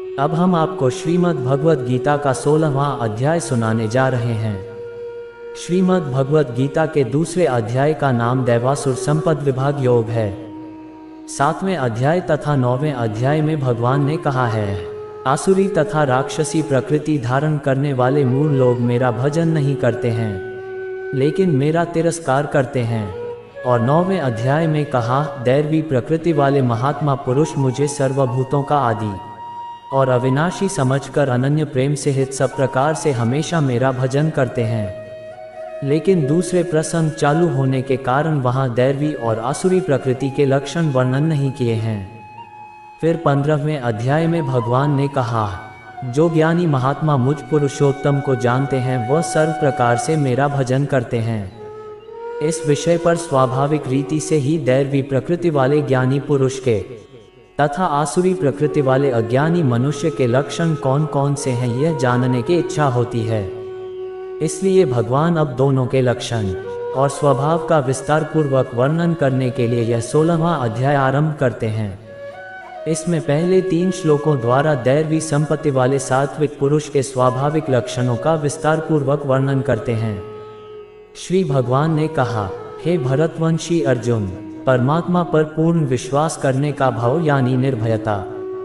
अब हम आपको श्रीमद् भगवद गीता का 16वां अध्याय सुनाने जा रहे हैं। श्रीमद् भगवद गीता के दूसरे अध्याय का नाम दैवासुर संपद विभाग योग है। 7वें अध्याय तथा 9वें अध्याय में भगवान ने कहा है, आसुरी तथा राक्षसी प्रकृति धारण करने वाले मूढ़ लोग मेरा भजन नहीं करते हैं, लेकिन मेरा तिरस्कार करते हैं। और 9वें अध्याय में कहा, दैवी प्रकृति वाले महात्मा पुरुष मुझे सर्वभूतों का आदि और अविनाशी समझकर अनन्य प्रेम से हित सब प्रकार से हमेशा मेरा भजन करते हैं। लेकिन दूसरे प्रसंग चालू होने के कारण वहाँ दैवी और आसुरी प्रकृति के लक्षण वर्णन नहीं किए हैं। फिर 15वें अध्याय में भगवान ने कहा, जो ज्ञानी महात्मा मुझ पुरुषोत्तम को जानते हैं वह सर्व प्रकार से मेरा भजन करते हैं। इस विषय पर स्वाभाविक रीति से ही दैवी प्रकृति वाले ज्ञानी पुरुष के तथा आसुरी प्रकृति वाले अज्ञानी मनुष्य के लक्षण कौन कौन से हैं यह जानने की इच्छा होती है। इसलिए भगवान अब दोनों के लक्षण और स्वभाव का विस्तार पूर्वक वर्णन करने के लिए यह 16वां अध्याय आरंभ करते हैं। इसमें पहले 3 श्लोकों द्वारा दैवी संपत्ति वाले सात्विक पुरुष के स्वाभाविक लक्षणों का विस्तार पूर्वक वर्णन करते हैं। श्री भगवान ने कहा, हे भरतवंशी अर्जुन, परमात्मा पर पूर्ण विश्वास करने का भाव यानी निर्भयता,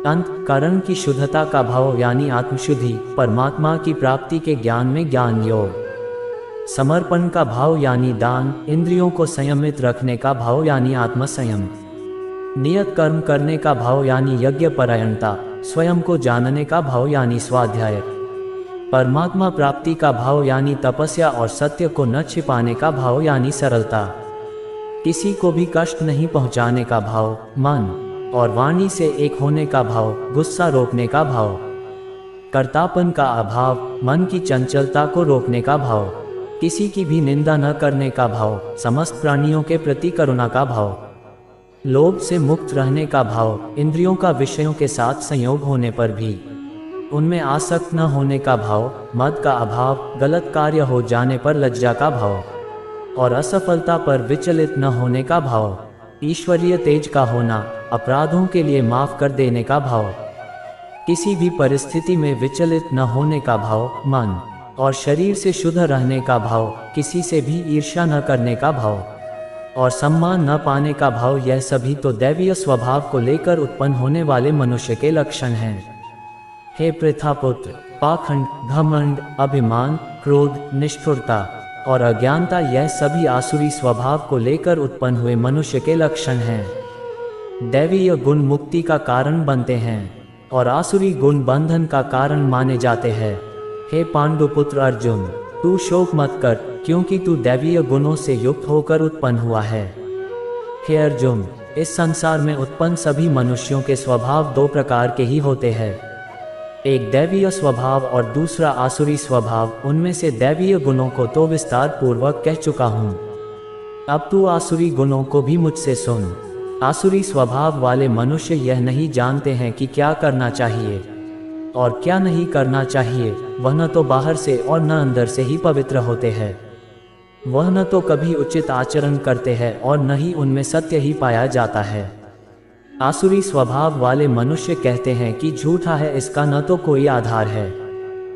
अंतःकरण की शुद्धता का भाव यानी आत्मशुद्धि, परमात्मा की प्राप्ति के ज्ञान में ज्ञान योग, समर्पण का भाव यानी दान, इंद्रियों को संयमित रखने का भाव यानी आत्मसंयम, नियत कर्म करने का भाव यानी यज्ञ परायणता, स्वयं को जानने का भाव यानी स्वाध्याय, परमात्मा प्राप्ति का भाव यानी तपस्या और सत्य को न छिपाने का भाव यानी सरलता, किसी को भी कष्ट नहीं पहुंचाने का भाव, मन और वाणी से एक होने का भाव, गुस्सा रोकने का भाव, कर्तापन का अभाव, मन की चंचलता को रोकने का भाव, किसी की भी निंदा न करने का भाव, समस्त प्राणियों के प्रति करुणा का भाव, लोभ से मुक्त रहने का भाव, इंद्रियों का विषयों के साथ संयोग होने पर भी उनमें आसक्त न होने का भाव, मद का अभाव, गलत कार्य हो जाने पर लज्जा का भाव और असफलता पर विचलित न होने का भाव, ईश्वरीय तेज का होना, अपराधों के लिए माफ कर देने का भाव, किसी भी परिस्थिति में विचलित न होने का भाव, मन और शरीर से शुद्ध रहने का भाव, किसी से भी ईर्ष्या न करने का भाव और सम्मान न पाने का भाव, यह सभी तो दैवीय स्वभाव को लेकर उत्पन्न होने वाले मनुष्य के लक्षण हैं। हे पृथापुत्र, पाखंड, घमंड, अभिमान, क्रोध, निष्ठुरता और अज्ञानता यह सभी आसुरी स्वभाव को लेकर उत्पन्न हुए मनुष्य के लक्षण हैं। दैवीय गुण मुक्ति का कारण बनते हैं और आसुरी गुण बंधन का कारण माने जाते हैं। हे पांडुपुत्र अर्जुन, तू शोक मत कर, क्योंकि तू दैवीय गुणों से युक्त होकर उत्पन्न हुआ है। हे अर्जुन, इस संसार में उत्पन्न सभी मनुष्यों के स्वभाव 2 प्रकार के ही होते हैं, एक दैवीय स्वभाव और दूसरा आसुरी स्वभाव। उनमें से दैवीय गुणों को तो विस्तार पूर्वक कह चुका हूँ, अब तू आसुरी गुणों को भी मुझसे सुन। आसुरी स्वभाव वाले मनुष्य यह नहीं जानते हैं कि क्या करना चाहिए और क्या नहीं करना चाहिए। वह न तो बाहर से और न अंदर से ही पवित्र होते हैं, वह न तो कभी उचित आचरण करते हैं और न ही उनमें सत्य ही पाया जाता है। आसुरी स्वभाव वाले मनुष्य कहते हैं कि झूठा है, इसका न तो कोई आधार है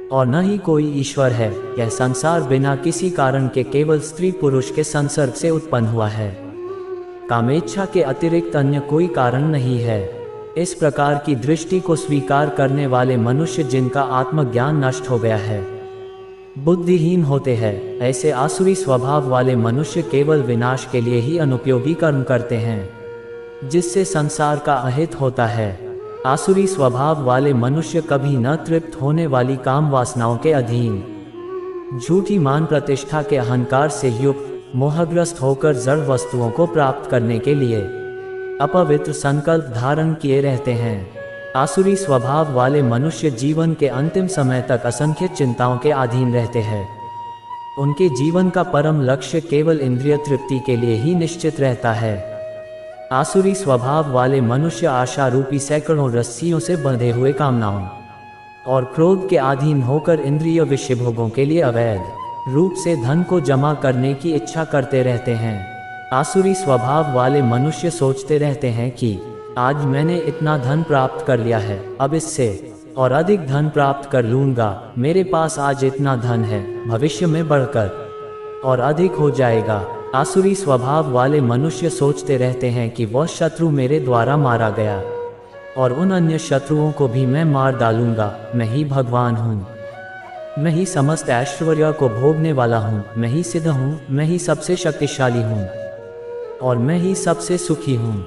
और न ही कोई ईश्वर है। यह संसार बिना किसी कारण के केवल स्त्री पुरुष के संसर्ग से उत्पन्न हुआ है, कामेच्छा के अतिरिक्त अन्य कोई कारण नहीं है। इस प्रकार की दृष्टि को स्वीकार करने वाले मनुष्य जिनका आत्मज्ञान नष्ट हो गया है, बुद्धिहीन होते हैं। ऐसे आसुरी स्वभाव वाले मनुष्य केवल विनाश के लिए ही अनुपयोगी कर्म करते हैं, जिससे संसार का अहित होता है। आसुरी स्वभाव वाले मनुष्य कभी न तृप्त होने वाली काम वासनाओं के अधीन, झूठी मान प्रतिष्ठा के अहंकार से युक्त मोहग्रस्त होकर जड़ वस्तुओं को प्राप्त करने के लिए अपवित्र संकल्प धारण किए रहते हैं। आसुरी स्वभाव वाले मनुष्य जीवन के अंतिम समय तक असंख्य चिंताओं के अधीन रहते हैं। उनके जीवन का परम लक्ष्य केवल इंद्रिय तृप्ति के लिए ही निश्चित रहता है। आसुरी स्वभाव वाले मनुष्य आशा रूपी सैकड़ों रस्सियों से बंधे हुए कामनाओं और क्रोध के अधीन होकर इंद्रिय विषय भोगों के लिए अवैध रूप से धन को जमा करने की इच्छा करते रहते हैं। आसुरी स्वभाव वाले मनुष्य सोचते रहते हैं कि आज मैंने इतना धन प्राप्त कर लिया है, अब इससे और अधिक धन प्राप्त कर लूंगा। मेरे पास आज इतना धन है, भविष्य में बढ़कर और अधिक हो जाएगा। आसुरी स्वभाव वाले मनुष्य सोचते रहते हैं कि वह शत्रु मेरे द्वारा मारा गया और उन अन्य शत्रुओं को भी मैं मार डालूंगा। मैं ही भगवान हूँ, मैं ही समस्त ऐश्वर्य को भोगने वाला हूँ, मैं ही सिद्ध हूँ, मैं ही सबसे शक्तिशाली हूँ और मैं ही सबसे सुखी हूँ।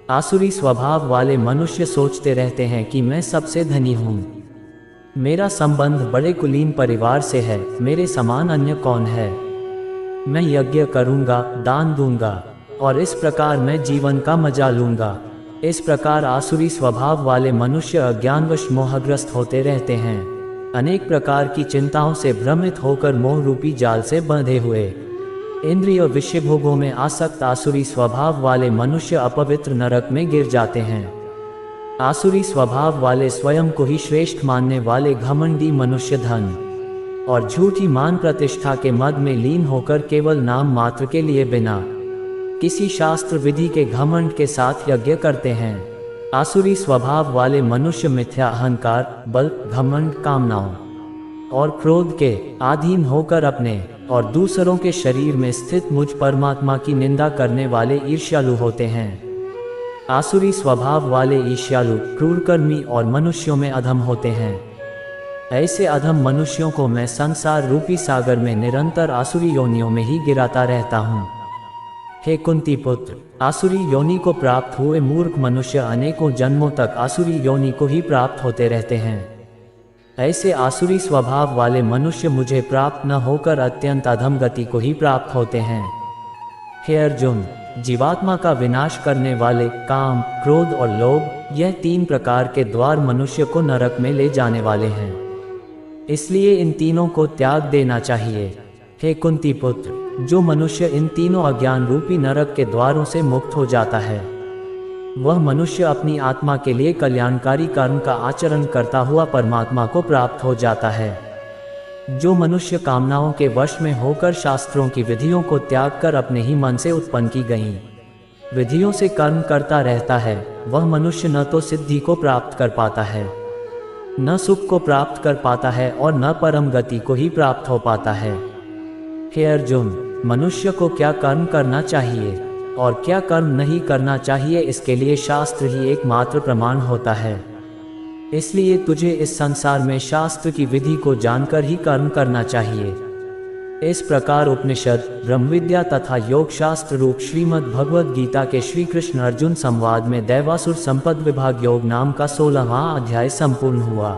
आसुरी स्वभाव वाले मनुष्य सोचते रहते हैं कि मैं सबसे धनी हूँ, मेरा संबंध बड़े कुलीन परिवार से है, मेरे समान अन्य कौन है। मैं यज्ञ करूँगा, दान दूंगा और इस प्रकार मैं जीवन का मजा लूँगा। इस प्रकार आसुरी स्वभाव वाले मनुष्य अज्ञानवश मोहग्रस्त होते रहते हैं, अनेक प्रकार की चिंताओं से भ्रमित होकर मोह रूपी जाल से बंधे हुए। इंद्रिय विषय भोगों में आसक्त आसुरी स्वभाव वाले मनुष्य अपवित्र नरक में गिर जाते हैं। आसुरी स्वभाव वाले स्वयं को ही श्रेष्ठ मानने वाले घमंडी मनुष्य धन और झूठी मान प्रतिष्ठा के मद में लीन होकर केवल नाम मात्र के लिए बिना किसी शास्त्र विधि के घमंड के साथ यज्ञ करते हैं। आसुरी स्वभाव वाले मनुष्य मिथ्या अहंकार, बल, घमंड, कामनाओं और क्रोध के अधीन होकर अपने और दूसरों के शरीर में स्थित मुझ परमात्मा की निंदा करने वाले ईर्ष्यालु होते हैं। आसुरी स्वभाव वाले ईर्ष्यालु, क्रूरकर्मी और मनुष्यों में अधम होते हैं। ऐसे अधम मनुष्यों को मैं संसार रूपी सागर में निरंतर आसुरी योनियों में ही गिराता रहता हूँ। हे कुंती पुत्र, आसुरी योनि को प्राप्त हुए मूर्ख मनुष्य अनेकों जन्मों तक आसुरी योनि को ही प्राप्त होते रहते हैं। ऐसे आसुरी स्वभाव वाले मनुष्य मुझे प्राप्त न होकर अत्यंत अधम गति को ही प्राप्त होते हैं। हे अर्जुन, जीवात्मा का विनाश करने वाले काम, क्रोध और लोभ, यह 3 प्रकार के द्वार मनुष्य को नरक में ले जाने वाले हैं, इसलिए इन तीनों को त्याग देना चाहिए। हे कुंती पुत्र, जो मनुष्य इन तीनों अज्ञान रूपी नरक के द्वारों से मुक्त हो जाता है, वह मनुष्य अपनी आत्मा के लिए कल्याणकारी कर्म का आचरण करता हुआ परमात्मा को प्राप्त हो जाता है। जो मनुष्य कामनाओं के वश में होकर शास्त्रों की विधियों को त्याग कर अपने ही मन से उत्पन्न की गई विधियों से कर्म करता रहता है, वह मनुष्य न तो सिद्धि को प्राप्त कर पाता है, न सुख को प्राप्त कर पाता है और न परम गति को ही प्राप्त हो पाता है। हे अर्जुन, मनुष्य को क्या कर्म करना चाहिए और क्या कर्म नहीं करना चाहिए, इसके लिए शास्त्र ही एकमात्र प्रमाण होता है। इसलिए तुझे इस संसार में शास्त्र की विधि को जानकर ही कर्म करना चाहिए। इस प्रकार उपनिषद, ब्रह्मविद्या तथा योग शास्त्र रूप श्रीमद् भगवद गीता के श्री कृष्ण अर्जुन संवाद में दैवासुर संपद विभाग योग नाम का 16वां अध्याय संपूर्ण हुआ।